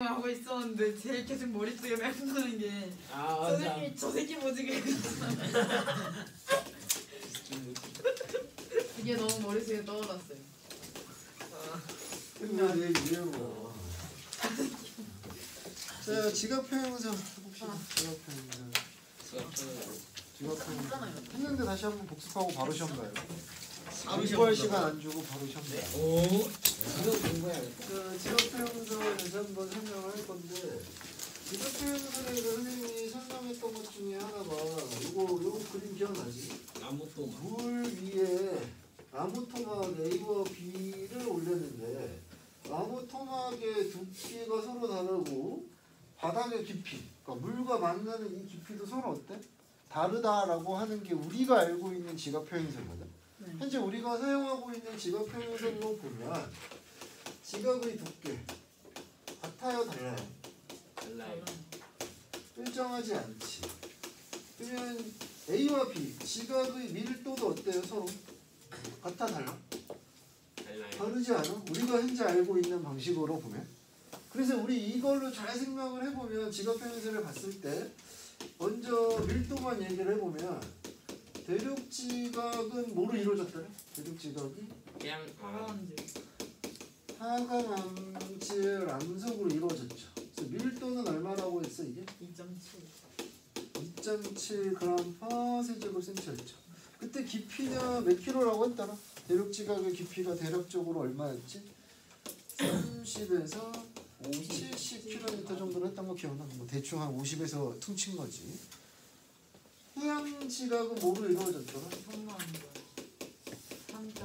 하고 있었는데 제일 계속 머릿속에 맴도는 게 선생님이 저 새끼 뭐지 이게 너무 머릿속에 떠올랐어요. 내 이해고. 자, 지각표현서 해봅시다. 지각표현서 했는데 다시 한번 복습하고 바로 시험 가요. 공부할 시간 안 주고 바로 시험 가요. 오, 이거 공부해야겠다. 그 지각표현서에 대해서 한번 설명을 할 건데, 지각표현서에 선생님이 설명했던 것 중에 하나가 요거 그림 기억나지? 나무토마. 물 위에 나무 토막 A와 B를 올렸는데 나무 토막의 두께가 서로 다르고 바닥의 깊이, 그러니까 물과 만나는 이 깊이도 서로 어때? 다르다라고 하는 게 우리가 알고 있는 지각 표현서거든. 네. 현재 우리가 사용하고 있는 지각 표현서로 보면 지각의 두께 같아요, 달라요? 달라요. 일정하지 않지. 그러면 A와 B 지각의 밀도도 어때요, 서로? 같아, 달라? 달라요. 다르지 않아? 우리가 현재 알고 있는 방식으로 보면. 그래서 우리 이걸로 잘 생각을 해보면 지각 표현서를 봤을 때 먼저 밀도만 얘기를 해보면 대륙 지각은 뭐로 이루어졌더래? 대륙 지각이 그냥 하강암질 암석으로 이루어졌죠. 그래서 밀도는 얼마라고 했어 이게? 2.7g 세제곱 센티였죠. 그때 깊이는 몇 킬로라고 했더라? 대륙 지각의 깊이가 대략적으로 얼마였지? 30에서 70km 정도로 했던 거 기억나? 뭐 대충 한 50에서 퉁친 거지. 해양 지각은 뭐로 이루어졌더라?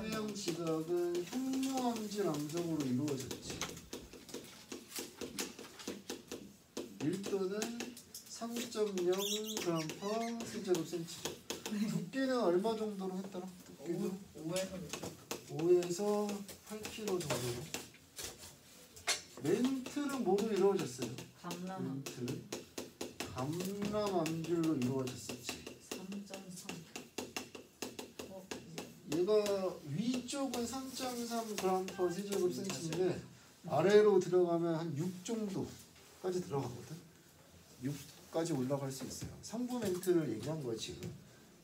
해양 지각은 현무암질 암석으로 이루어졌지. 밀도는 3.0g 세제곱 센티. 두께는 얼마 정도로 했더라? 두께는 5에서 8kg 정도로. 멘틀은 뭐로 이루어졌어요? 멘틀은 감람암질로 이루어졌었지. 3.3. 얘가 위쪽은 3.3g 세제곱 센티인데 아래로 들어가면 한 6 정도까지 들어가거든. 6까지 올라갈 수 있어요. 3부 멘틀을 얘기한 거야 지금.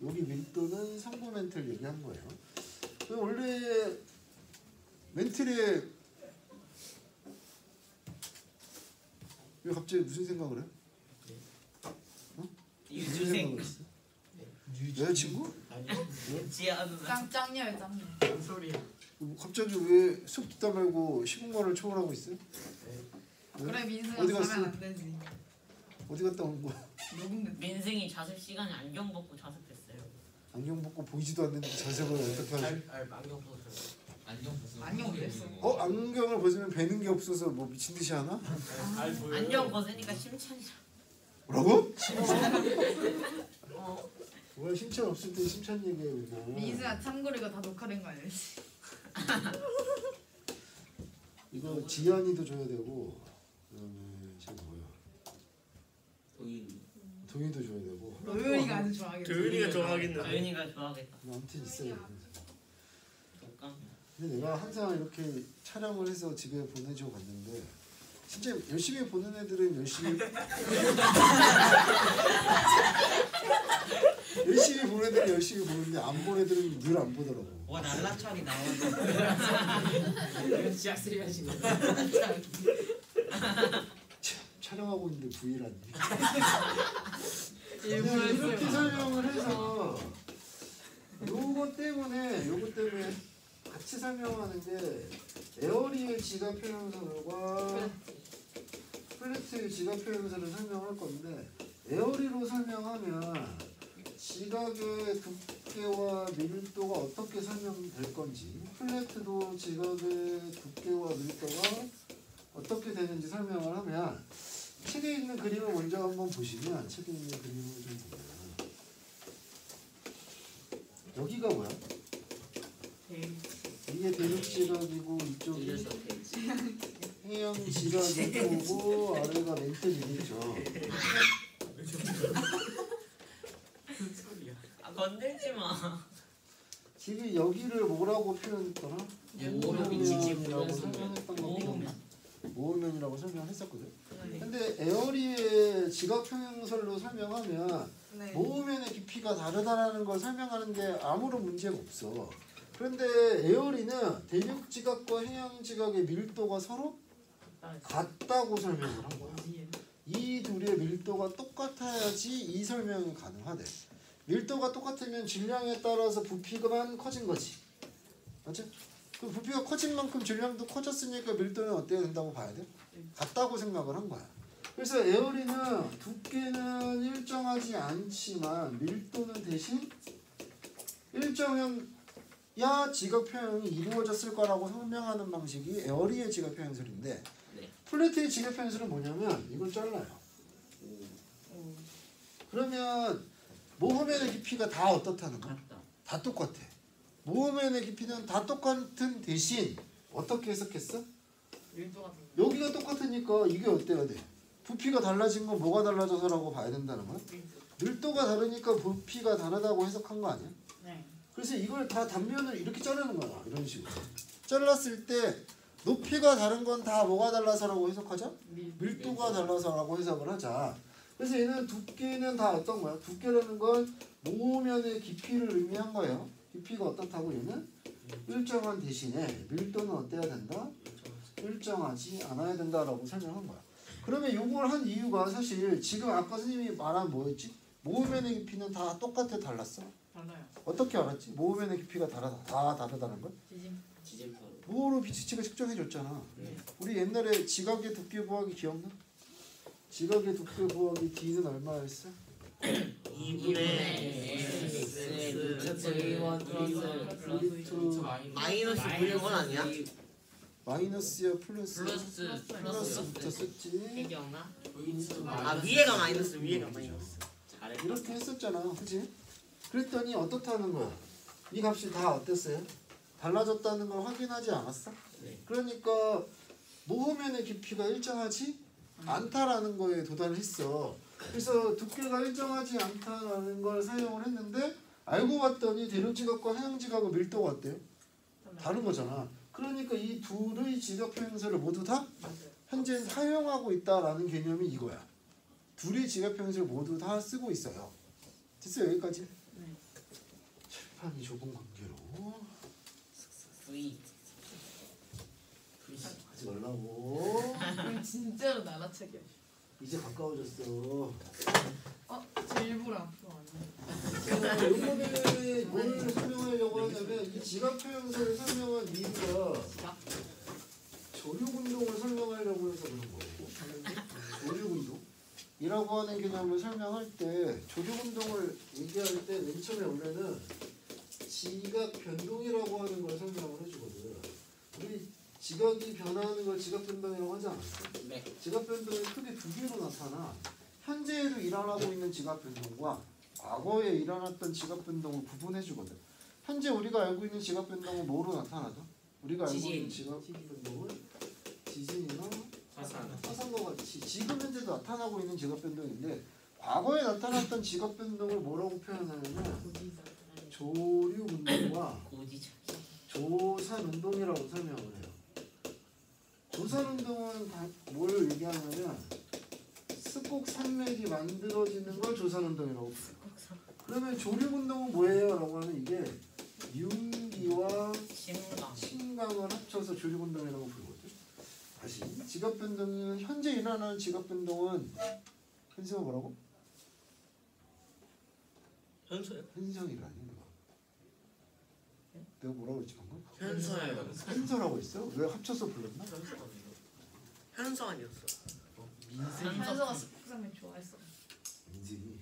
여기 밀도는 3부 멘틀 얘기한 거예요. 원래 멘틀에 왜 갑자기 무슨 생각을 해? 어? 무슨 생각을 했어? 여자친구? 아니요. 짱짱녀 짱녀. 뭔 소리야? 갑자기 왜 수업 듣다 말고 시공간을 초월하고 있어요? 그래 민수가 어디 갔어? 자면 안 되지. 어디 갔다 온 거야? 민승이 자습 시간에 안경 벗고 자습했어요. 안경 벗고 보이지도 않는데 자세를 어떻게 하지? 안경 벗었어요. 안경 왜 했어? 안경을 벗으면 뵈는 게 없어서 뭐 미친 듯이 하나? 안경 벗으니까 심찬이. 뭐라고? 뭐야 심찬 없을 때 심찬 얘기해 그거. 민수야 참고로 이거 다 녹화된 거 알지? 이거 지연이도 줘야 되고 그다음에 지금 뭐야? 도윤이도 줘야 되고. 도윤이가 아주 좋아하겠다. 도윤이가 좋아하겠네. 도윤이가 좋아하겠다. 아무튼 있어야 돼. 잠깐. 근데 내가 항상 이렇게 촬영을 해서 집에 보내주고 갔는데 진짜 열심히 보는 애들은 열심히 열심히 보는 애들은 열심히 보는데 안 보는 애들은 늘 안 보더라고. 와 날라차기 나왔네. 이건 씨앗을 하신 거. 촬영하고 있는데 V라니. 일부러 이렇게 했어요. 설명을 해서 요거 때문에 같이 설명하는 게 에어리의 지각 표현서들과 플래트의 지각 표현서를 설명할 건데 에어리로 설명하면 지각의 두께와 밀도가 어떻게 설명될 건지 플래트도 지각의 두께와 밀도가 어떻게 되는지 설명을 하면 책에 있는 그림을 먼저 한번 보시면 책에 있는 그림을 좀 보면 여기가 뭐야? 이게 대륙 지각이고 이쪽이 해양 지각이고 아래가 멘틀이겠죠. 무슨 소리야? 건들지 마. 지금 여기를 뭐라고 표현했더라? 오름이 오름이라고 설명했던 거 오름. 기억나? 모으면이라고 설명했었거든. 네. 근데 에어리의 지각평형설로 설명하면 네. 모으면의 깊이가 다르다라는 걸 설명하는 게 아무런 문제가 없어. 그런데 에어리는 대륙 지각과 해양 지각의 밀도가 서로 같다고 설명을 한 거야. 이 둘의 밀도가 똑같아야지 이 설명이 가능하대. 밀도가 똑같으면 질량에 따라서 부피가만 커진 거지. 맞지? 그 부피가 커진 만큼 질량도 커졌으니까 밀도는 어때야 된다고 봐야 돼? 같다고 생각을 한 거야. 그래서 에어리는 두께는 일정하지 않지만 밀도는 대신 일정해야 지각 표현이 이루어졌을 거라고 설명하는 방식이 에어리의 지각 표현설인데 네. 플래트의 지각 표현설은 뭐냐면 이걸 잘라요. 그러면 모음면의 깊이가 다 어떻다는 거야? 같다. 다 똑같아. 모음면의 깊이는 다 똑같은 대신 어떻게 해석했어? 밀도가 다르네. 여기가 똑같으니까 이게 어때야 돼? 부피가 달라진 건 뭐가 달라져서라고 봐야 된다는 거야? 밀도가 다르니까 부피가 다르다고 해석한 거 아니야? 네. 그래서 이걸 다 단면을 이렇게 자르는 거야. 이런 식으로. 잘랐을 때 높이가 다른 건 다 뭐가 달라서라고 해석하자? 밀도가 달라서라고 해석을 하자. 그래서 얘는 두께는 다 어떤 거야? 두께라는 건 모면의 깊이를 의미한 거예요. 깊이가 어떻다고 얘는? 일정한 대신에 밀도는 어때야 된다? 일정하지 않아야 된다라고 설명한 거야. 그러면 이걸 한 이유가 사실 지금 아까 선생님이 말한 뭐였지? 모면의 깊이는 다 똑같아 달랐어. 달라요. 어떻게 알았지? 모면의 깊이가 다 다르다는 걸? 지진파로. 뭐로 비치치가 측정해 줬잖아. 네. 우리 옛날에 지각의 두께 구하기 기억나? 지각의 두께 구하기 D는 얼마였어? 2분의 마이너스 보이는 건 아니야? 마이너스야 플러스? 플러스 플러스부터 썼지. 기억나? 아 위에가 마이너스 위에가 마이너스. 잘해. 이렇게 했었잖아. 그치? 그랬더니 어떻다는 거야? 이 값이 다 어땠어요? 달라졌다는 걸 확인하지 않았어? 네. 그러니까 모음면의 깊이가 일정하지 않다라는 거에 도달을 했어. 그래서 두께가 일정하지 않다라는 걸 사용을 했는데 알고 봤더니 대륙 지각과 해양 지각의 밀도가 어때요? 다른 거잖아. 그러니까 이 둘의 지각 표현설을 모두 다 현재 사용하고 있다라는 개념이 이거야. 둘의 지각 표현설 모두 다 쓰고 있어요. 됐어요 여기까지? 네. 칠판이 좁은 관계로 하지 말라고. 이건 진짜로 나라책이야. 이제 가까워졌어. 제 일부러 앞으로 아니에요. 이번에 뭘 설명하려고 하냐면 이 지각 표현설을 설명한 이유가 조류운동을 설명하려고 해서 그런 거고. 조류운동? 이라고 하는 개념을 설명할 때 조류운동을 얘기할 때 맨 처음에 원래는 지각 변동이라고 하는 걸 설명을 해주거든. 우리 지각이 변화하는 걸 지각 변동이라고 하지 않았어? 네. 지각 변동이 크게 두 개로 나타나. 현재에도 일어나고 있는 지각 변동과 과거에 일어났던 지각 변동을 구분해 주거든. 현재 우리가 알고 있는 지각 변동은 뭐로 나타나죠? 우리가 알고 지진. 있는 지각 변동은 지진이나 화산. 화산과 같이 지금 현재도 나타나고 있는 지각 변동인데 과거에 나타났던 지각 변동을 뭐라고 표현하냐면 조류 운동과 고지차. 조산 운동이라고 설명을 해요. 조산 운동은 뭘 얘기하냐면 습곡 산맥이 만들어지는 걸 조산 운동이라고 불러요. 그러면 조류 운동은 뭐예요? 라고 하면 이게 윤기와 신강. 신강을 합쳐서 조류 운동이라고 부르거든. 다시 지각 변동은 현재 일어나는 지각 변동은 현수가 뭐라고? 현서요? 현성이라니 누가? 내가 뭐라고 했지 방금? 현서요. 현서라고 했어? 왜 합쳐서 불렀나? 현서 아니었어. 한서가 스포츠장면 좋아했어. 민식이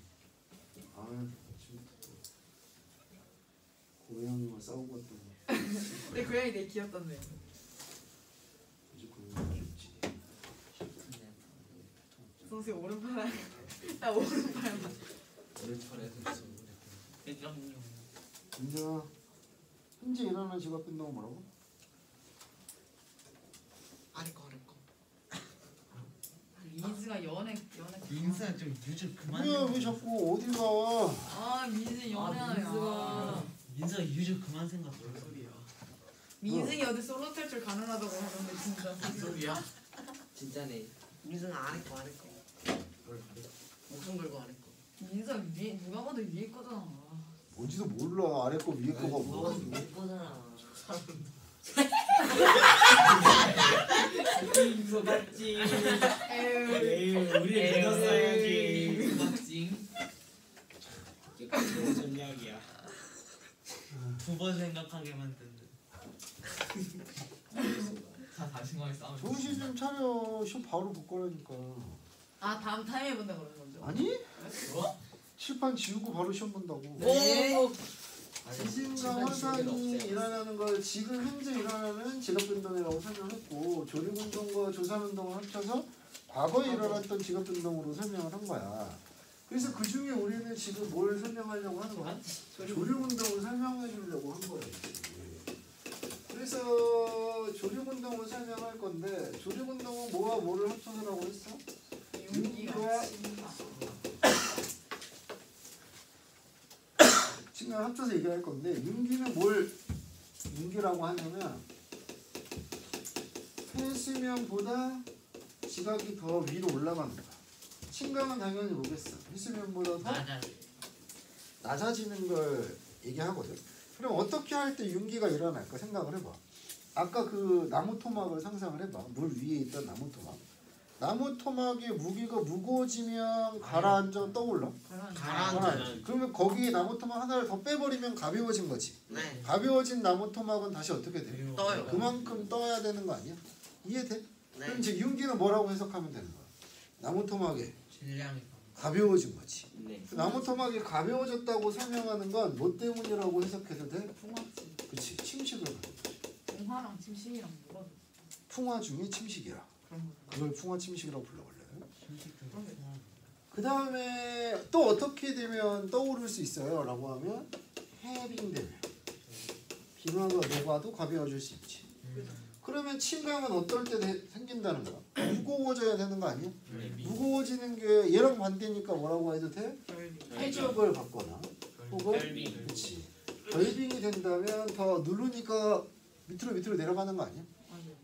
지금 고양이와 싸우고 왔더니 근데 고양이 되게 귀엽던데. 이제 고양이 귀엽지. 선수 오른팔. 나 오른팔만. 민정아 현재 일어나는 지각 변동은 뭐라고? 아래 거 아래 거. 민수가 연애. 민수야 좀 유주 그만. 뭐야 왜 자꾸 어딜 가? 민수 연애야. 민수야 유주 그만 생각. 뭔 소리야? 민승이 어디 솔로 탈출 가능하다고 하던데 진짜. 무슨 소리야? 진짜네. 민승 안 했고 안 했고. 목숨 걸고 안 했고. 인상 위에 누가 봐도 위에 거잖아. 뭔지도 몰라. 아래 거 위에 거가 뭐야? 못 보잖아. 이거 맞지? 에휴, 우리 믿었어야지. 맞지? 좋은 전략이야. 두 번 생각하게 만드는. 다 자신감이 싸우는 정신 좀 차려. 시험 바로 볼 거라니까. 아 다음 타임에 본다 그러는 거죠? 아니? 뭐? 칠판 지우고 바로 시험 본다고. 네. 지진과 화산이 일어나는 걸 지금 현재 일어나는 직업변동이라고 설명했고 조류운동과 조산운동을 합쳐서 과거에 일어났던 직업변동으로 설명을 한 거야. 그래서 그 중에 우리는 지금 뭘 설명하려고 하는 거야? 조류운동을 설명해 주려고 한 거야. 그래서 조류운동을 설명할 건데 조류운동은 뭐와 뭐를 합쳐서라고 했어? 윤기와 침방. 지금 합쳐서 얘기할 건데 윤기는 뭘 윤기라고 하냐면 해수면보다 지각이 더 위로 올라가는 거야. 침강은 당연히 뭐겠어? 해수면보다 더 맞아. 낮아지는 걸 얘기하거든. 그럼 어떻게 할 때 윤기가 일어날까 생각을 해봐. 아까 그 나무 토막을 상상을 해봐. 물 위에 있던 나무 토막. 나무 토막의 무게가 무거워지면 가라앉아 떠올라. 가라앉아. 그러면 거기에 나무 토막 하나를 더 빼버리면 가벼워진 거지. 네. 가벼워진 나무 토막은 다시 어떻게 돼? 떠요. 그만큼 떠야 되는 거 아니야? 이해돼? 그럼 네. 이제 윤기는 뭐라고 해석하면 되는 거야? 나무 토막에 질량이. 가벼워진 거지. 네. 나무 토막이 가벼워졌다고 설명하는 건 뭐 때문이라고 해석해도 돼? 풍화지. 그치, 침식을 받는 거야. 풍화랑 침식이랑 뭐가 풍화 중에 침식이라. 그런 거. 그걸 풍화 침식이라고 불러볼래. 심식도 그 다음에 또 어떻게 되면 떠오를 수 있어요? 라고 하면 해빙되면 빙하가 녹아도 가벼워질 수 있지. 그러면 침강은 어떨 때 생긴다는 거야? 무거워져야 되는 거 아니야? 무거워지는 게 얘랑 반대니까 뭐라고 해도 돼? 해적을 받거나 혹은 결빙. 그치 결빙이 된다면 더 누르니까 밑으로 내려가는 거 아니야? 맞아요.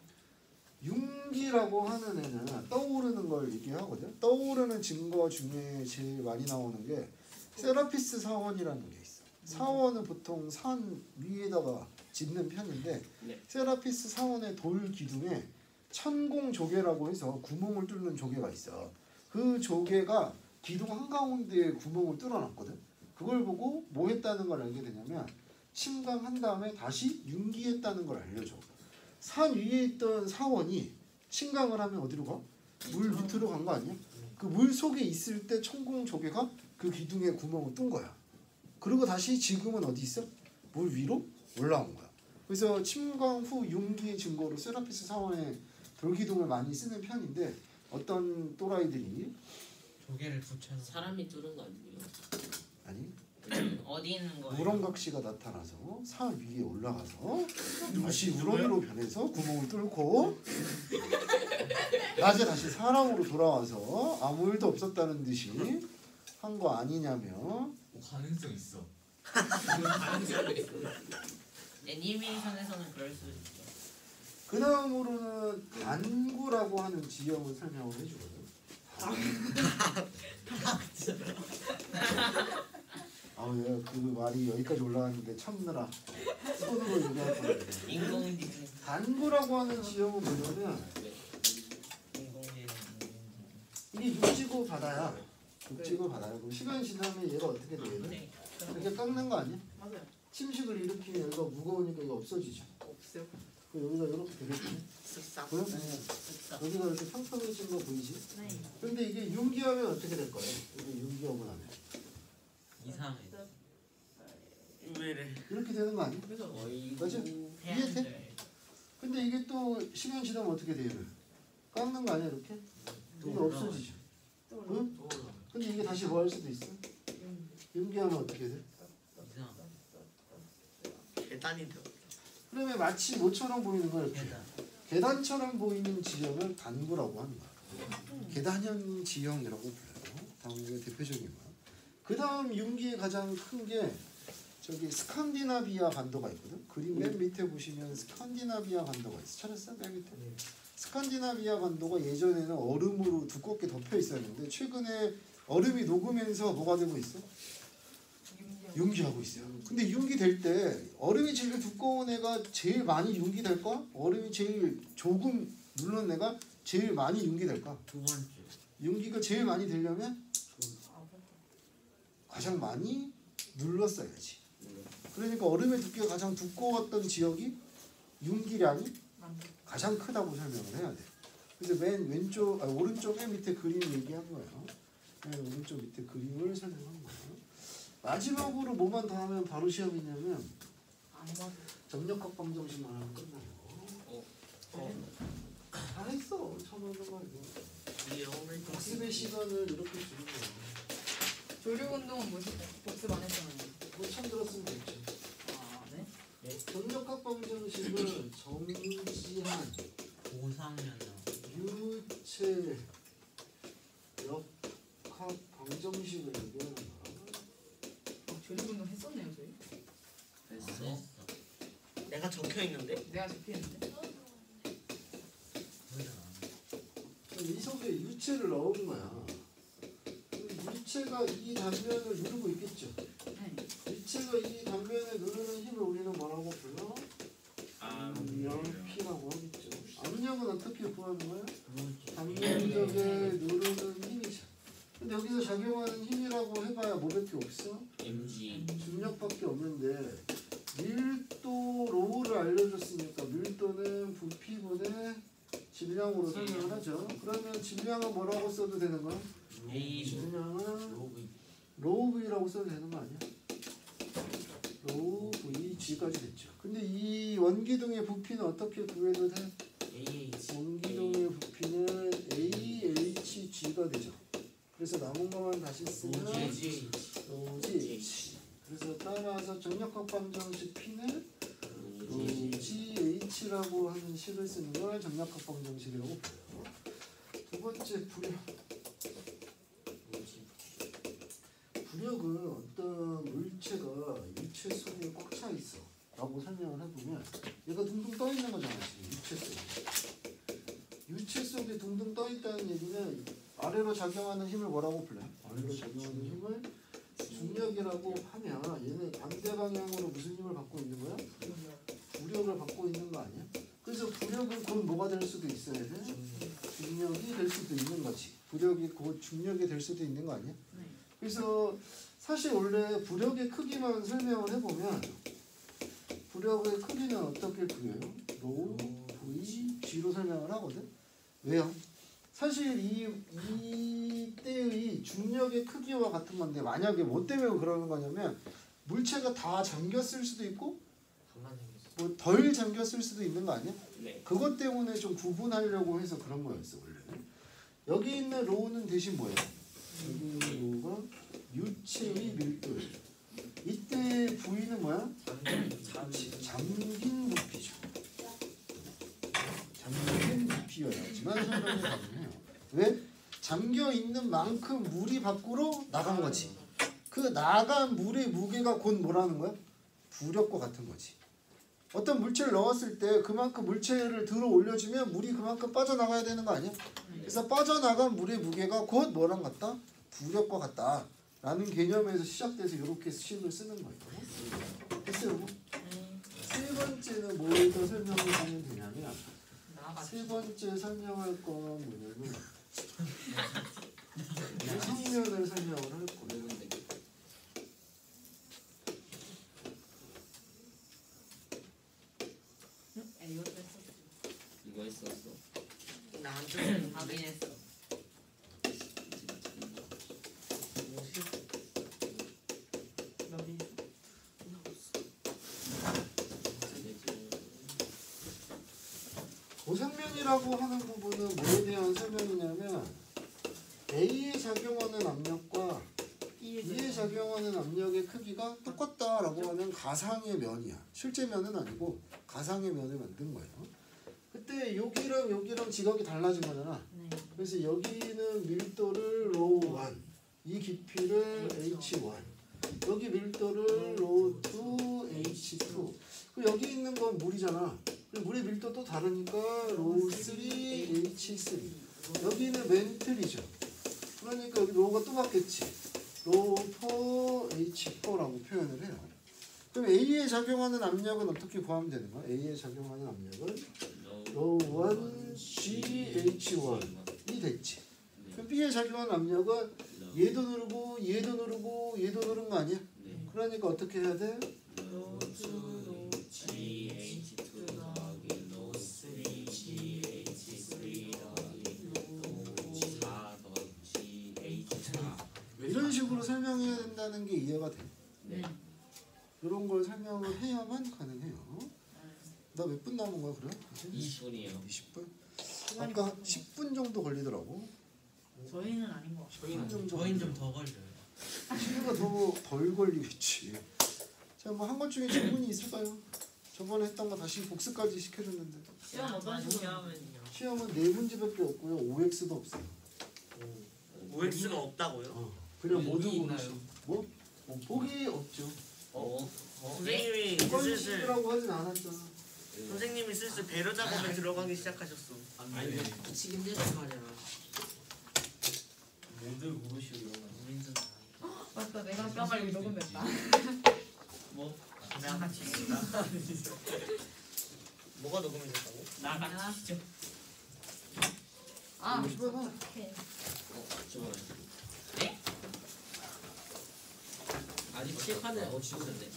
윤기라고 하는 애는 떠오르는 걸 얘기하거든. 떠오르는 증거 중에 제일 많이 나오는 게 세라피스 사원이라는 게 있어. 사원은 보통 산 위에다가 짓는 편인데 네. 세라피스 사원의 돌 기둥에 천공 조개라고 해서 구멍을 뚫는 조개가 있어. 그 조개가 기둥 한가운데에 구멍을 뚫어놨거든. 그걸 보고 뭐 했다는 걸 알게 되냐면 침강한 다음에 다시 윤기했다는 걸 알려줘. 산 위에 있던 사원이 침강을 하면 어디로 가? 물 밑으로 간 거 아니야? 그 물 속에 있을 때 천공 조개가 그 기둥에 구멍을 뚫은 거야. 그리고 다시 지금은 어디 있어? 물 위로 올라온 거야. 그래서 침강 후 윤기의 증거로 세라피스 사원의 돌기둥을 많이 쓰는 편인데 어떤 또라이들이 조개를 붙여서. 사람이 뚫은 거 아니에요? 아니 어디 있는 거예요? 우렁각시가 나타나서 산 위에 올라가서 다시 우렁이로 변해서 구멍을 뚫고 낮에 다시 사람으로 돌아와서 아무 일도 없었다는 듯이 한 거 아니냐며. 가능성 있어. 애니메이션에서는 그럴 수 있죠. 그 다음으로는 단구라고 하는 지형을 설명을 해주거든. 아우 내가 그 말이 여기까지 올라왔는데 참느라 손으로 얘기할 뻔했네. 인공지능. 단구라고 하는 지형은 뭐냐면 이게 육지고 바다야. 육지고 바다야. 그럼 시간이 지나면 얘가 어떻게 돼? 네. 이렇게 깎는 거 아니야? 맞아요. 침식을 일으키면 여기가 무거우니까 이거 없어지죠. 없어요. 그 여기가 이렇게 되겠지. 쓱싹. 보여? 쓱싹. 여기가 이렇게 평평해진 거 보이지? 네. 근데 이게 윤기하면 어떻게 될 거예요? 이게 윤기하고 나면 이상해. 왜 이래? 이렇게 되는 거 아니야? 그래서 맞아? 이해돼? 근데 이게 또 시간 지나면 어떻게 돼요? 깎는 거 아니야 이렇게? 이게 없어지죠. 또 응? 근데 이게 다시 뭐 할 수도 있어? 윤기하면 어떻게 돼? 이상. 계단이 돼. 그러면 마치 뭐처럼 보이는 거야? 이렇게. 계단. 계단처럼 보이는 지형을 단구라고 하는 거야. 계단형 지형이라고 불러요. 다음에 대표적인 거야. 그 다음 윤기의 가장 큰 게 저기 스칸디나비아 반도가 있거든. 그림 맨 밑에 보시면 스칸디나비아 반도가 있어. 찾았어? 맨 밑에. 스칸디나비아 반도가 예전에는 얼음으로 두껍게 덮여 있었는데 최근에 얼음이 녹으면서 뭐가 되고 있어? 융기하고 있어요. 근데 융기 될 때 얼음이 제일 두꺼운 애가 제일 많이 융기 될까? 얼음이 제일 조금 눌른 애가 제일 많이 융기 될까? 두 번째. 융기가 제일 많이 되려면 가장 많이 눌렀어야지. 그러니까 얼음의 두께가 가장 두꺼웠던 지역이 융기량이 가장 크다고 설명을 해야 돼. 그래서 맨 왼쪽, 오른쪽 맨 밑에 그림 얘기한 거예요. 맨 오른쪽 밑에 그림을 설명한 거예요. 마지막으로 뭐만 더 하면 바로 시험이냐면 점력학 방정식만 하면 끝나요. 다 했어. 처음 하는 거 아니고. 복습의 시간을 이렇게 주는 거예요. 조류운동은 뭐지? 복습 안 했잖아요. 뭐 처음 들었으면 됐죠. 아 네? 점력학 방정식은 정지한 고3이었나? 유체 역학 방정식을 얘기하는 거야. 조류운동 했었네요 저희. 됐어. 내가 적혀 있는데. 내가 적혀있는데. 이 속에 유체를 넣은 거야. 유체가 이 단면을 누르고 있겠죠. 네. 유체가 이 단면에 누르는 힘을 우리는 뭐라고 불러? 압력P라고 하겠죠. 압력은 어떻게 구하는 거야? 단면적에 누르는 힘이죠. 근데 여기서 작용하는 힘이라고 해봐야 뭐밖에 없어? MG. 중력밖에 없는데 밀도 로우를 알려줬으니까 밀도는 부피분의 질량으로 설명을 하죠. 그러면 질량은 뭐라고 써도 되는 거야? A 질량은 로우 V라고 써도 되는 거 아니야? 로우 V G까지 됐죠. 근데 이 원기둥의 부피는 어떻게 구해도 돼? 원기둥의 부피는 AHG가 되죠. 그래서 남은 것만 다시 쓰면 로우 GH. 그래서 따라서 정력학 방정식 P는 로우 GH라고 하는 식을 쓰는 걸 정력학 방정식이라고 불러요. 두 번째 부력. 부력은 어떤 물체가 유체 속에 꽉 차 있어 라고 설명을 해보면 얘가 둥둥 떠 있는 거잖아. 지금 유체 속에. 유체 속에 둥둥 떠 있다는 얘기는 아래로 작용하는 힘을 뭐라고 불러요? 아래로 작용하는 힘을 중력이라고 하면 얘는 반대 방향으로 무슨 힘을 받고 있는 거야? 부력을 받고 있는 거 아니야? 그래서 부력은 곧 뭐가 될 수도 있어야 돼? 중력이 될 수도 있는 거지. 부력이 곧 중력이 될 수도 있는 거 아니야? 그래서 사실 원래 부력의 크기만 설명을 해보면 부력의 크기는 어떻게 구해요? 로우 V G로 설명을 하거든. 왜요? 사실 이때의 중력의 크기와 같은 건데 만약에 뭐 때문에 그러는 거냐면 물체가 다 잠겼을 수도 있고 뭐 덜 잠겼을 수도 있는 거 아니야? 네. 그것 때문에 좀 구분하려고 해서 그런 거였어 원래는. 여기 있는 로우는 대신 뭐예요? 여기 있는 로우가 유체의 밀도. 이때 V는 뭐야? 잠긴 부피죠. 잠긴 부피여야지만 설명이 가능해요. 왜? 잠겨 있는 만큼 물이 밖으로 나간 거지. 그 나간 물의 무게가 곧 뭐라는 거야? 부력과 같은 거지. 어떤 물체를 넣었을 때 그만큼 물체를 들어 올려주면 물이 그만큼 빠져나가야 되는 거 아니야? 그래서 빠져나간 물의 무게가 곧 뭐랑 같다? 부력과 같다 라는 개념에서 시작돼서 이렇게 식을 쓰는 거예요. 됐어요? 세 번째는 뭘 더 설명을 하면 되냐면 세 번째 설명할 건 뭐냐면 성면을 설명을 할 거예요. 이거 했었어. 나한테 하긴 했어. 고생면이라고 하는 부분은 뭐에 대한 설명이냐면 A에 작용하는 압력과 B에 작용하는 압력의 크기가 똑같다라고 하면 가상의 면이야. 실제 면은 아니고 가상의 면을 만든 거예요. 그때 여기랑 여기랑 지각이 달라진 거잖아. 그래서 여기는 밀도를 로우 1, 이 깊이를 H1, 여기 밀도를 로우 2, H2. 그 여기 있는 건 물이잖아. 물의 밀도 또 다르니까 로우 3, 그러니까 여기 로우가 또 바뀌었지. 로우 포 H4라고 표현을 해요. 그럼 A에 작용하는 압력은 어떻게 구하면 되는 거야? A에 작용하는 압력은 로우 1 GH1이 됐지. 그럼 B에 작용하는 압력은 얘도 누르고 얘도 누르고 얘도 누른 거 아니야? 그러니까 어떻게 해야 돼? 이런 식으로 설명해야 된다는 게 이해가 돼. 이런 걸 설명을 해야만 가능해요. 나 몇 분 남은 거야 그래? 20분이에요. 20분? 아까 10분 정도 걸리더라고. 저희는 아닌 것 같아요. 저희는 좀 더 걸려요. 시간가 더 덜 걸리겠지. 자, 뭐 한 것 중에 질문이 있을까요? 저번에 했던 거 다시 복습까지 시켜줬는데. 시험 어떤 식으로 하면요? 시험은 4문제밖에 없고요. OX도 없어요. OX가 없다고요? 그냥 모두 보기 고르시. 뭐? 보기 없죠. 선생님이 이건 슬슬 식이라고 하진 않았잖아. 선생님이 슬슬 배려 작업에 들어가기 시작하셨어. 아니 같이 힘들단 말이야. 모두 고르시오 이런 거. 맞다. 내가 아까 이거 녹음했다. 뭐? 내가 같이 있다. 뭐가 녹음해졌다고? 나 같이 있죠. 아, 집어넣어. 오케이. 아직 칠판을 지우는데.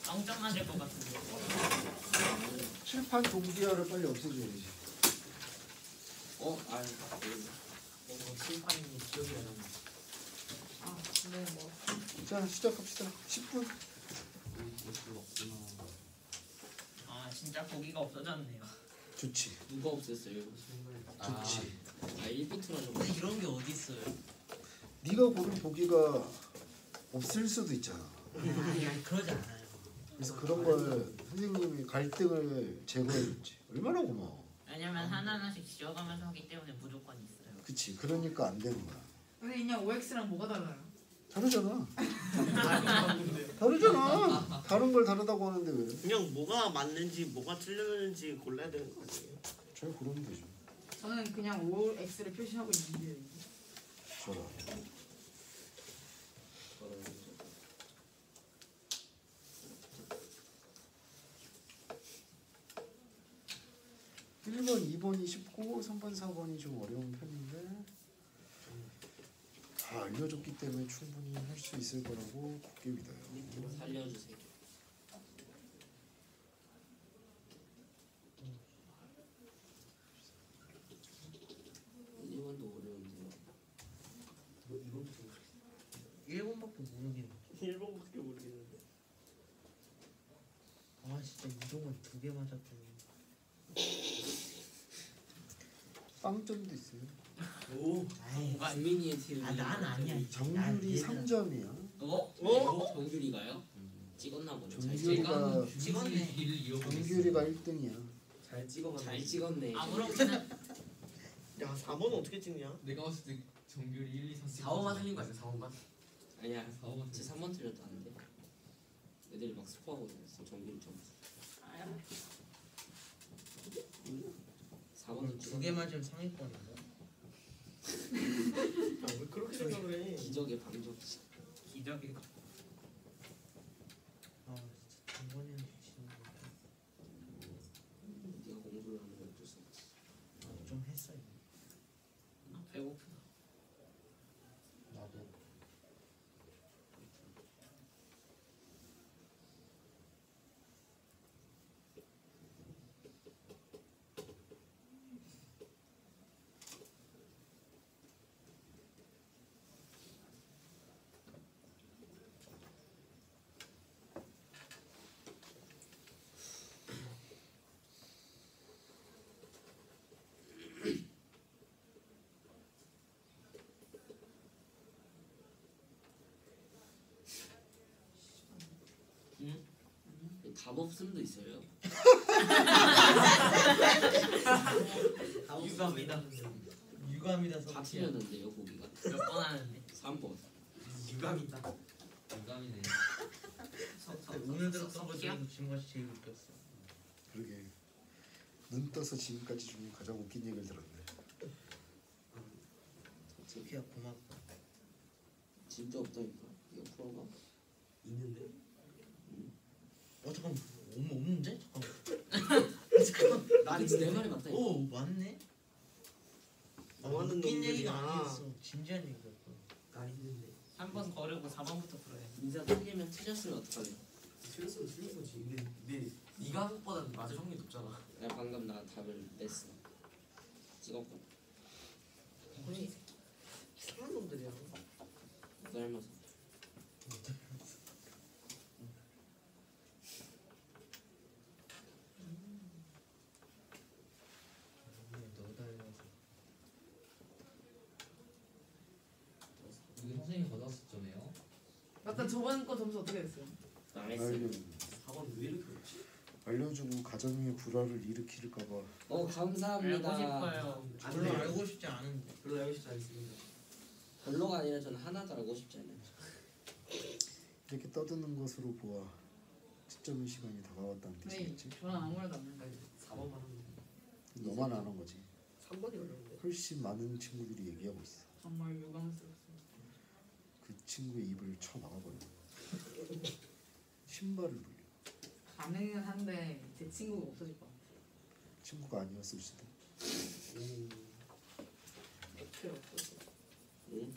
0점 맞을 것 같은데. 칠판 동기화를 빨리 없애줘야지. 칠판이 기억이 안 나네. 아, 근데 뭐. 자, 시작합시다. 10분. 아 진짜 고기가 없어졌네요. 좋지. 누가 없앴어요? 좋지. 1비트로 좀. 이런 게 어디 있어요? 네가 고른 보기가 없을 수도 있잖아. 아니 그러지 않아요. 그래서 그런 걸 선생님이 갈등을 제거해줬지. 얼마나 고마워. 왜냐면 하나하나씩 지어가면서 하기 때문에 무조건 있어요. 그치. 그러니까 안 되는 거야. 근데 그냥 OX랑 뭐가 달라요? 다르잖아. 다르잖아. 다른 걸 다르다고 하는데 왜? 그냥 뭐가 맞는지 뭐가 틀렸는지 골라야 되는 거 아니에요? 잘 고르면 되죠. 저는 그냥 OX를 표시하고 있는데. 좋아. 1번, 2번이 쉽고 3번, 4번이 좀 어려운 편인데 다 알려줬기 때문에 충분히 할 수 있을 거라고 굳게 믿어요. 살려주세요. 일본도 어려운데. 1번밖에 모르겠네. 1번밖에 모르겠는데. 아 진짜 이동을 2개 맞았더니. 빵점도 있어요. 오. 주민이의 팀. 난 아니야. 정률이 3점이야. 정규리가요? 찍었나 보네. 정규리가 찍었네. 정규리가 1등이야. 잘 찍어봤네. 잘 찍었네. 아무렇게나 야 4번은 어떻게 찍냐? 내가 봤을 때 정규리 1, 2, 3, 4번만 틀린 거 아니야? 4번만? 아니야. 4번만 제 3번 틀렸도 안 돼. 애들이 막 스포하거든. 정규리 좀. 4번은 2개 맞으면 상위권인가? 왜 그렇게 생각을 해? 기적의 방정. 기적이 아 진짜 이번에는 지는 거. 네가 공부를 하는 건 어쩔 수 없지. 좀 했어요. 배고프다. 나도. 답 없음도 있어요. 유감이다. 유감이다. 다 틀렸는데요 고기가. 몇 번 하는데? 3번. 유감이다. 유감이네. 오늘 들어서 지금 것이 제일 웃겼어. 그러게. 눈 떠서 지금까지 중에 가장 웃긴 얘기를 들었네. 소피야 고맙다. 진짜 없다니까. 이거 풀어봐. 있는데? 잠깐 없는데? 잠깐. 난 내 있는데? 말이 맞다. 오 맞네. 너하는 웃긴 놈들이야. 얘기가 아니었어. 진지한 얘기였어. 난 있는데. 한 번 거르고 4번부터 풀어야 돼. 민사 틀리면 틀렸으면 어떡하냐. 틀렸으면 틀린 거지. 근데 네가 한 것보다는 맞을 확률이 높잖아. 야 방금 나 답을 냈어. 찍었고. 아니 이상한 놈들이야. 너 닮아서. 너 닮아서. 이거 선생님이 받았을 점이에요. 맞다. 저번 거 점수 어떻게 됐어요? 망했어. 4번 왜 이렇게 어렵지? 알려주고 가정의 불화를 일으킬까봐. 감사합니다. 알고 싶어요. 안 별로 돼요. 알고 싶지 않은데. 별로 알고 싶지 않습니다. 별로가 아니라 저는 하나도 알고 싶지 않아요. 이렇게 떠드는 것으로 보아 채점의 시간이 다가왔다는 네. 뜻이겠지? 저는 아무 말도 안 했는데. 아니 4번만 하면 너만 안 한 거지. 3번이 어려운데. 훨씬 많은 친구들이 얘기하고 있어. 정말 유감스럽습니다. 그 친구의 입을 쳐 막아버려. 신발을 물려. 가능은 한데 제 친구가 없어질 것 같아요. 친구가 아니었을 수도. 필요 없어서. 응?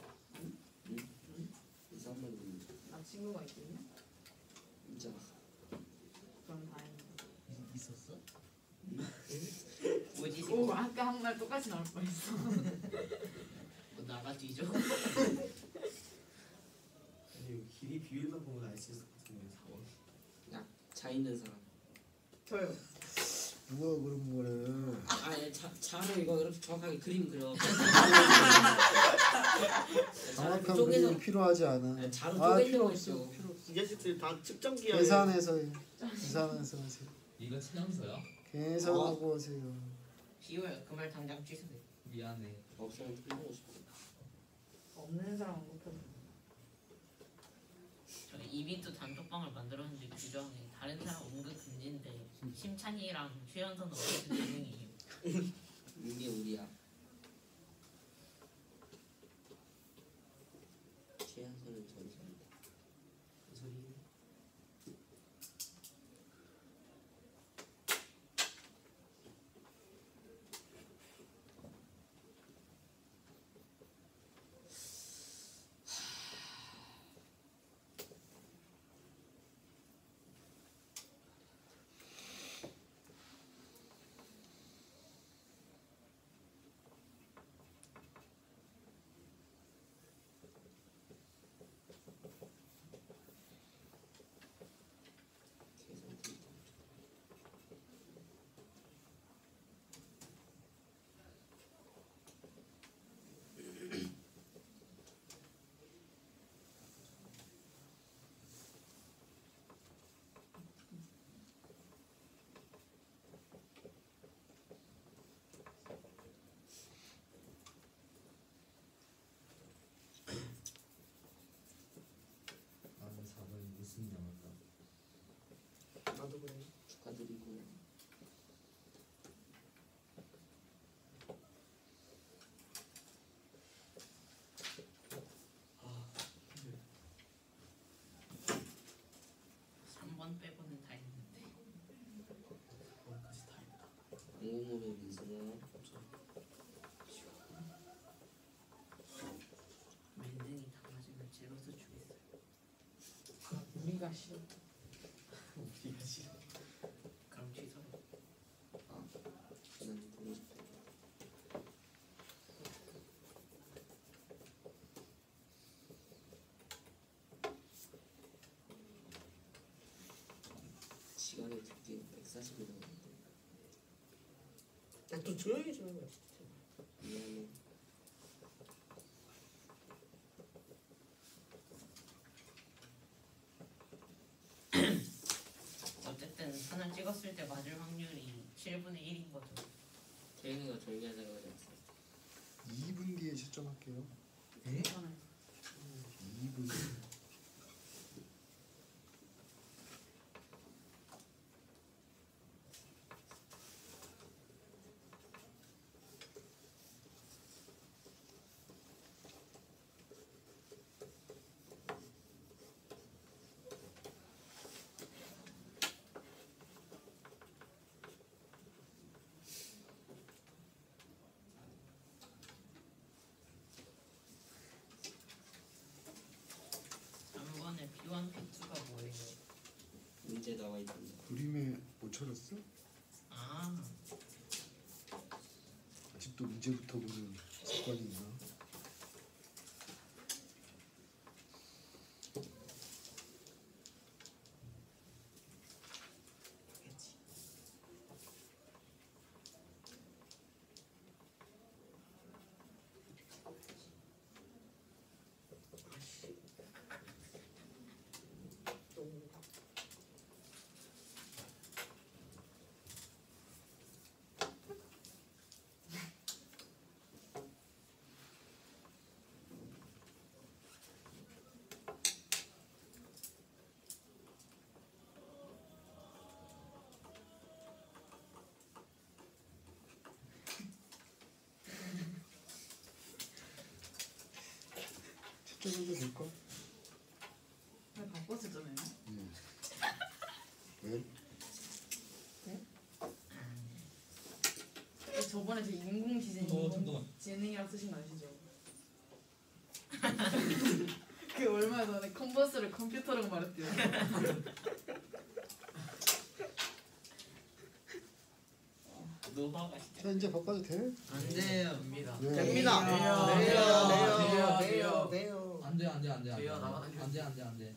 이상한 나 친구가 있거든요. 진짜. 그럼 다행이다. 있었어? 뭐지? 오, 아까 한 말 똑같이 나올 뻔했어. 나가 뒤져. 아니 길이 비율만 보면 알 수 있을 것 같은데 4번. 자 있는 사람. 저요. 누가 그런 거래? 자로 이거 이렇게 정확하게 그림 그려. 정확한 쪼개서 그림이 필요하지 않아. 자로 필요 쪼개려고 없어. 했어. 필요 없어. 이 자식들 다 측정기야. 계산해서 해. 계산해서 하세요. 이거 최연서야? 계산하고 하세요. 비워요. 그 말 당장 취소해. 미안해. 없으면 틀리고 싶어. 없는 사람은 못하죠. 저 이빈트 단톡방을 만들었는데 규정에 다른 사람 언급 금지인데 심찬이랑 최연서는 어떻게 가능해요? 이게 우리야. 최연소는 전설이다. 소리. 계산 데이터. 나는 4번 무슨 남았다. 나도 그래. 축하드리고. 삼 번 빼고는 다 했는데. 거기까지 다 했다. 공공모의 민수는 맨등이 다 맞으면 제로서 주겠어요. 우리가 싫어. 우리가 싫어. 그럼 취소. 난 보고 싶어. 시간이 드디어 140이 넘었는데 야좀 조용히 좀 해봐. 미안해. 어쨌든 하나 찍었을 때 맞을 확률이 7분의 1인 거죠. 태영이가 정리하자고 하지 않았어. 2분 뒤에 채점할게요. 괜찮아요. 2분. 문제 나와 있던데. 그림에 못 찾았어? 아 아직도 문제부터 보는 습관이 있나? 찾아봐도 될까? 왜 바꿨었잖아요. 왜? 저번에 저 인공지능 잠깐만. 지능이라고 쓰신 거 아시죠? 그 얼마 전에 컨버스를 컴퓨터라고 말했대요. 노화가 진짜 자 이제 바꿔도 돼? 안 돼요. 됩니다. 왜? 됩니다. 돼요. 안돼 돼요, 나만 안 돼. 안돼.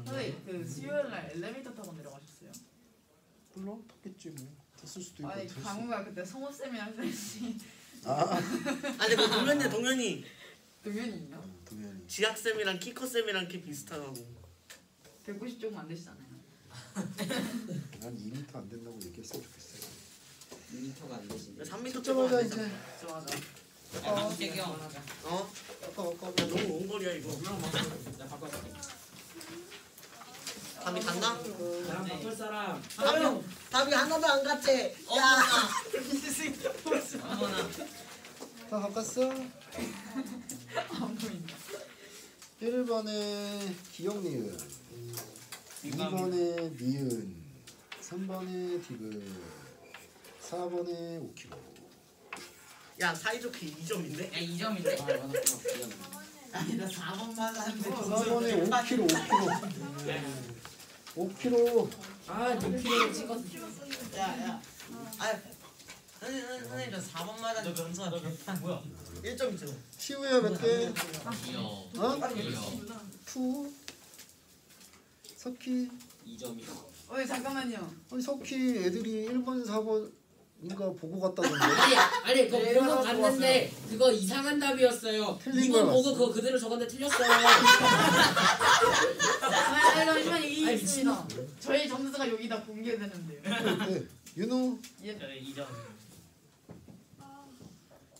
선생님 그 수요일날 엘리베이터 타고 내려가셨어요? 몰라? 탔겠지 뭐. 탔을 수도 있고 아니 안 탔을 강우가 그때 성우쌤이랑 쌤이 아 아니 그 동현이 동현이요? 동현이. 지학쌤이랑 키커쌤이랑 키 비슷하다고. 190 조금 안 되시잖아요. 난 2m 안 된다고 얘기했으면 좋겠어. 2m가 안 되시네. 3m 찾아보자 찍어야 이제. 좋아하자. 방책이 형 어? 야 너무 먼 거리야 이거. 나 바꿔줄게. 답이 갔나? 나랑 바꿀 사람. 답이 하나도 안 갔지? 어머나 다 바꿨어? 안 보인다. 1번에 기억 니은, 2번에 니은, 3번에 디귿, 4번에 5kg. 야 사이좋게 2점인데? 야 2점인데? 아 맞았구나. 아니 나 4번만 하는데 4번에 5kg, 5kg. 아 6kg 찍었어. 야야 아 선생님 저 4번 맞았는데 점수가 뭐야? 1.2점. 시우야 몇 개? 귀여워 어? 귀여워 투. 석희. 2점이요. 어이 잠깐만요. 아니 석희 애들이 1번, 4번인가 보고 갔다던데. 아니 그거 보고 갔는데 그거 이상한 답이었어요. 틀린 이거 걸 보고 봤어. 그거 그대로 적었는데 틀렸어요. 잠시만 이게 있습니다. 저희 점수가 여기다 공개되는데요. 네. 윤호, 예. 저 2점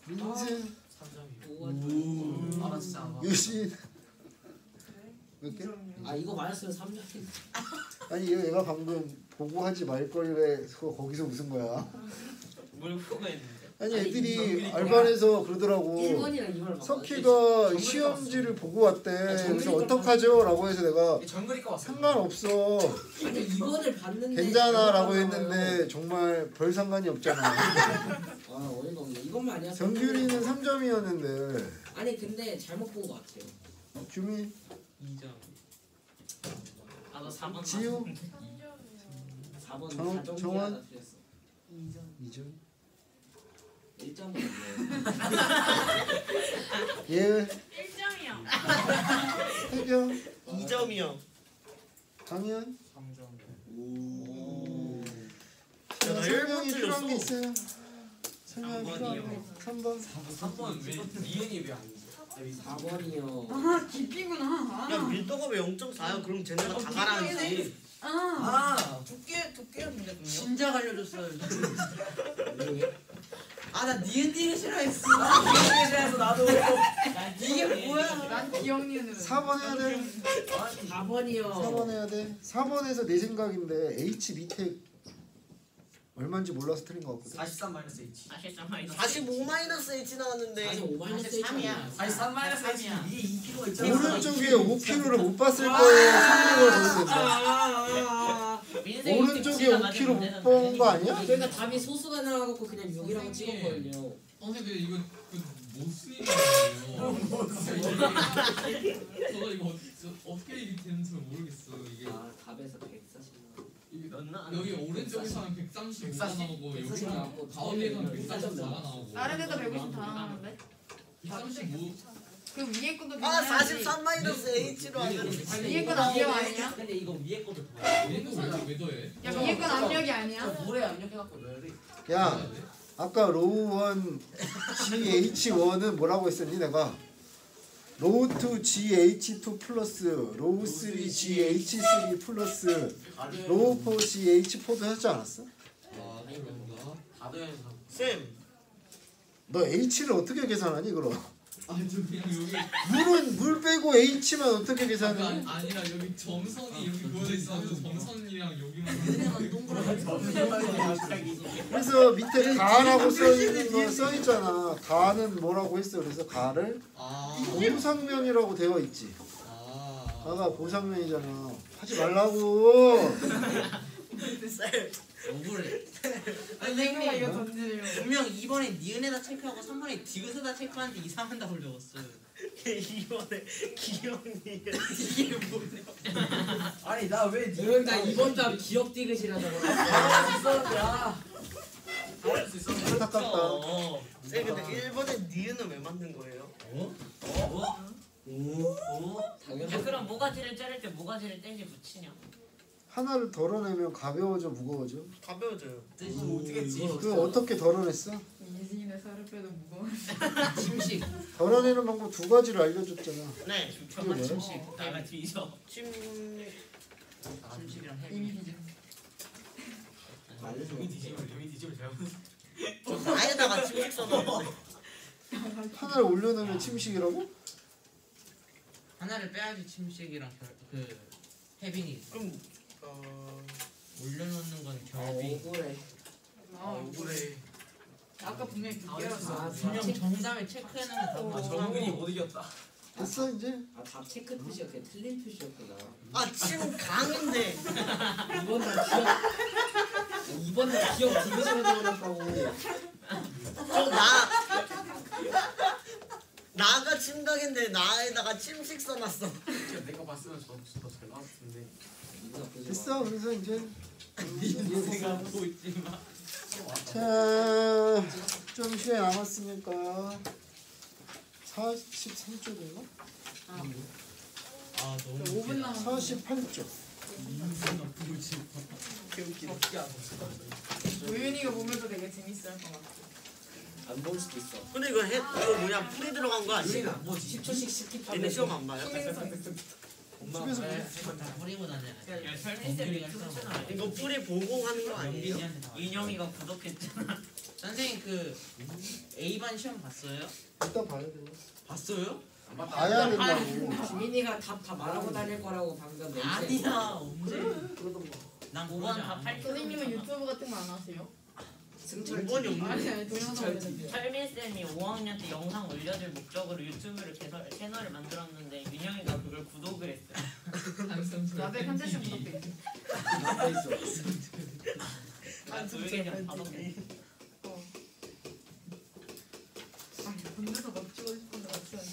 민재, 3점이요. 아나 진짜 안 봐. 유신. 몇 개? 아 이거 맞았으면 3점인데. 아니 얘가 방금 보고 하지 말 걸 왜 거기서 웃은 거야? 뭘 보고 했는데 아니 아니, 애들이 알바에서 그러더라고. 1번이랑 2번을 석희가 시험지를 보고 왔대. 그래서 정글이 어떡하죠? 라고 해서 내가 정글이과 왔어. 상관없어. 아니 2번을 봤는데 괜찮아 라고 했는데 정말 별 상관이 없잖아. 아 어이가 없네. 이것만 아니야. 정규리는 3점이었는데 아니 근데 잘못 본 것 같아요. 규민, 2점 나도 4번 지우 4번 정- 4점이 정원? 하나 틀렸어. 2점. 1점은 없네. 예, 1점이요. 태경, 2점이요. 강현. 3점. 오. 야, 나 설명이 1번 필요한 게 틀렸어. 있어요. 설명이 필요한 게 3번. 3번 왜 니은이 왜 아니지? 4번이요. 아 깊이구나. 야 밀도가 왜 0.4야? 그럼 쟤네가 다 가라앉지. 아 두께가 문제군요. 진작 알려줬어요. 왜? 아나 니은디를 싫어했어. 니은이 싫어해서 나도. 이게 뭐야? 난 기억니은으로. 4번 해야 돼. 4번이요. 4번 해야 돼. 4번에서 내 생각인데 H 밑에 얼마인지 몰라서 틀린 거 같거든. 43 마이너스 H. 45 마이너스 H 나왔는데. 45 마이너스 43이야 43 마이너스 H. 삼이야. 위에 2kg가 있잖아. 오른쪽에 5kg를 못 봤을 거예요. 3kg가 적으면 된다. 오른쪽에 5kg 못 본 거 아니야? 그러니까 답이 소수가 나와갖고 그냥 6이라고 찍었거든요. 선생님 이거 못 쓰는 거예요. 저가 이거 어떻게 이렇게 되는지 모르겠어 이게. 아 답에서 140. 장난 여기 아니야. 오른쪽에서는 135가 140, 나오고 140 여기는 나오고 가운데에서는 뒤에는 144가 나오고 다른 데도 150 다 나오는데? 135 그 위에 것도 아 계산해야지. 43 마이너스 H로 하면 위에 건 압력 아니야? 근데 이거 위에 거를 더 얘는 왜 더해? 야 위에 건 압력이 아니야? 물에 압력해갖고 넣어야 돼. 야 아까 로우 1 GH1은 뭐라고 했었니 내가? 로우 2 GH2 플러스 로우 3 GH3 플러스 로우 4 GH4도 하지 않았어? 아 그런가? 다도현에서 쌤 너 H를 어떻게 계산하니 그럼? 아니 저 그냥 여기 물은 물 빼고 H만 어떻게 계산해? 아니라 여기 점선이 여기 그어져 있어서 점선이랑 여기만 그래서 밑에 가라고 써있는 거 써있잖아. 가는 뭐라고 했어? 그래서 가를 보상면이라고 되어 있지. 가가 보상면이잖아. 하지 말라고. 쌤 억울해. 선생님이 이거 선생님 던지려고. 분명 2번에 니은에다 체크하고 3번에 디귿에다 체크하는데 이상한다고 적었어. 이번에 기억니 이게 뭐냐? 아니 나왜 여러분 나 이번 달 기억 디귿이라 적어놨어. 야. 잘할 수 있었는데 안타깝다. 쌤 근데 1번에 니은은 왜 만든 거예요? 야 그럼 모가지를 자를 때 모가지를 떼지 붙이냐? 하나를 덜어내면 가벼워져 무거워져? 가벼워져요. 뜻이 어떻게 했지? 그 어떻게 덜어냈어? 이승인의 살을 빼도 무거워. 침식. 덜어내는 방법 두 가지를 알려줬잖아. 네. 천만 침식. 내가 뒤져. 침 침식이랑 이미 해비. 뒤져. 여기 뒤집을 잘못. 저 나에다가 침식 써놨는데. 하나를 올려놓으면 침식이라고? 하나를 빼야지 침식이랑 그 해빈이. 그럼 올려놓는 건 결비. 억울해. 억울해. 아까 분명히 비결었어. 아, 분명 정답을 체크해놓은 게 아 답 정근이 못 이겼다. 됐어 이제? 아답 체크 표시였구나. 틀린 표시였구나. 아침 강인데 이번 달 기억 이번 달 기억 디귿으로 적어놨다고. 나가 침강인데 나에다가 침식 써놨어. 내거 봤으면 저더잘 나왔을 텐데. 됐어 그래서 이제 내가 보고 있지만. 자, 좀 시간 남았으니까 43쪽인가? 아 너무 5분 남았어. 48쪽. 우윤이가 보면서 되게 재밌어 할 것 같아. 안 볼 수도 있어. 근데 이거 뭐냐 풀이 들어간 거 아니에요? 뭐지? 10초씩 스킵하면. 얘네 시험 안 봐요? 집에서 다 버리고 다녀. 야 설민쌤 유튜브 채널 이거 풀이 보고 하는 거 아니에요? 영빈이한테 다. 인영이가 구독했잖아. 선생님 그 A반 시험 봤어요? 이따 봐야 돼. 봤어요? 봐야 된다고. 지민이가 답 다 말하고 다닐 거라고 방금 멘트. 아니야 언제? 난 5번 다 8초. 선생님은 유튜브 같은 거 안 하세요? 승철 5번이 없는 아니 아니 동영상 올리는데. 설민쌤이 5학년 때 영상 올려줄 목적으로 유튜브를 채널을 만들었는데 윤영이가 그걸 구독을 했어요. 나도 한 잔씩 구독해. 나도 있어. 나 조용히 다섯 개. 아니 본드서 맞추고 싶은데 맞추면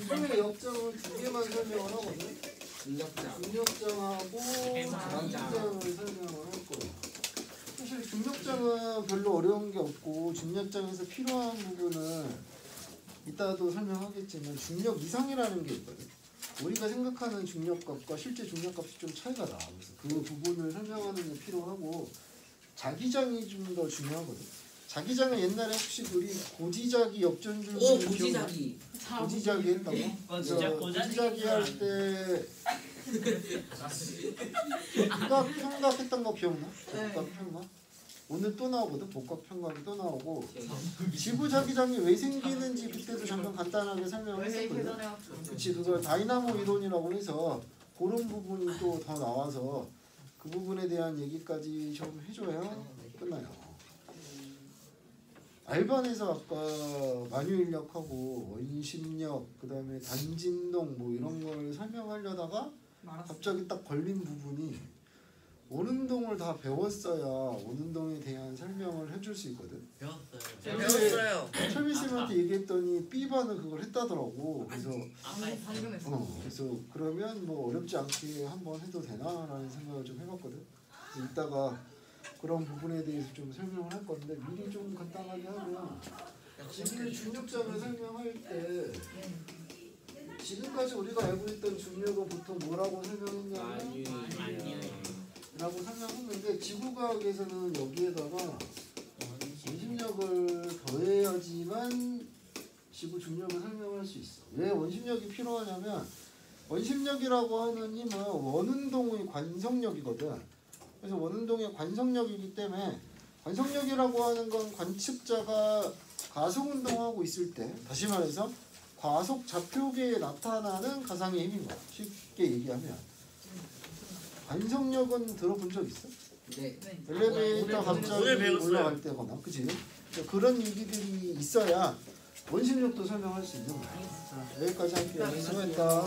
처음에 역정은 두 개만 설명을 하거든. 중력장. 중력장하고 대박. 중력장을 설명을 할 거야. 사실 중력장은 별로 어려운 게 없고 중력장에서 필요한 부분은 이따도 설명하겠지만 중력 이상이라는 게 있거든. 우리가 생각하는 중력값과 실제 중력값이 좀 차이가 나. 그래서 그 부분을 설명하는 게 필요하고 자기장이 좀 더 중요하거든. 자기장은 옛날에 혹시 우리 고지자기 역전줄 오 고지자기. 고지자기 했다고? 진짜 그래서 고지자기 할 때 복각 했던 거 기억나? 복각 평각? 오늘 또 나오거든. 복각 평각이 또 나오고 지구 자기장이 왜 생기는지 그때도 잠깐 간단하게 설명을 왜 했었거든. 계산해갖고. 그렇지 그걸 다이나모 이론이라고 해서 그런 부분이 또 더 나와서 그 부분에 대한 얘기까지 좀 해줘야 끝나요. 알반에서 아까 만유인력하고 원심력 그다음에 단진동 뭐 이런 걸 설명하려다가 갑자기 딱 걸린 부분이 원운동을 다 배웠어야 원운동에 대한 설명을 해줄 수 있거든. 배웠어요. 배웠어요. 철미 쌤한테 얘기했더니 B반은 그걸 했다더라고. 그래서 방금 했어. 그래서 그러면 뭐 어렵지 않게 한번 해도 되나라는 생각을 좀 해봤거든. 그래서 이따가 그런 부분에 대해서 좀 설명을 할 건데 미리 좀 간단하게 하면 지금 중력점을 설명할 때 지금까지 우리가 알고 있던 중력은 보통 뭐라고 설명했냐면 라고 설명했는데 지구과학에서는 여기에다가 원심력을 더해야지만 지구 중력을 설명할 수 있어. 왜 원심력이 필요하냐면 원심력이라고 하는 힘은 원운동의 관성력이거든. 그래서 원운동의 관성력이기 때문에 관성력이라고 하는 건 관측자가 가속운동하고 있을 때 다시 말해서 과속 좌표계에 나타나는 가상의 힘인 거야. 쉽게 얘기하면 관성력은 들어본 적 있어? 네. 엘리베이터 갑자기 오늘 배웠어요. 올라갈 때거나 그치? 그런 얘기들이 있어야 원심력도 설명할 수 있는 거야. 자, 여기까지 할게요. 수고했다.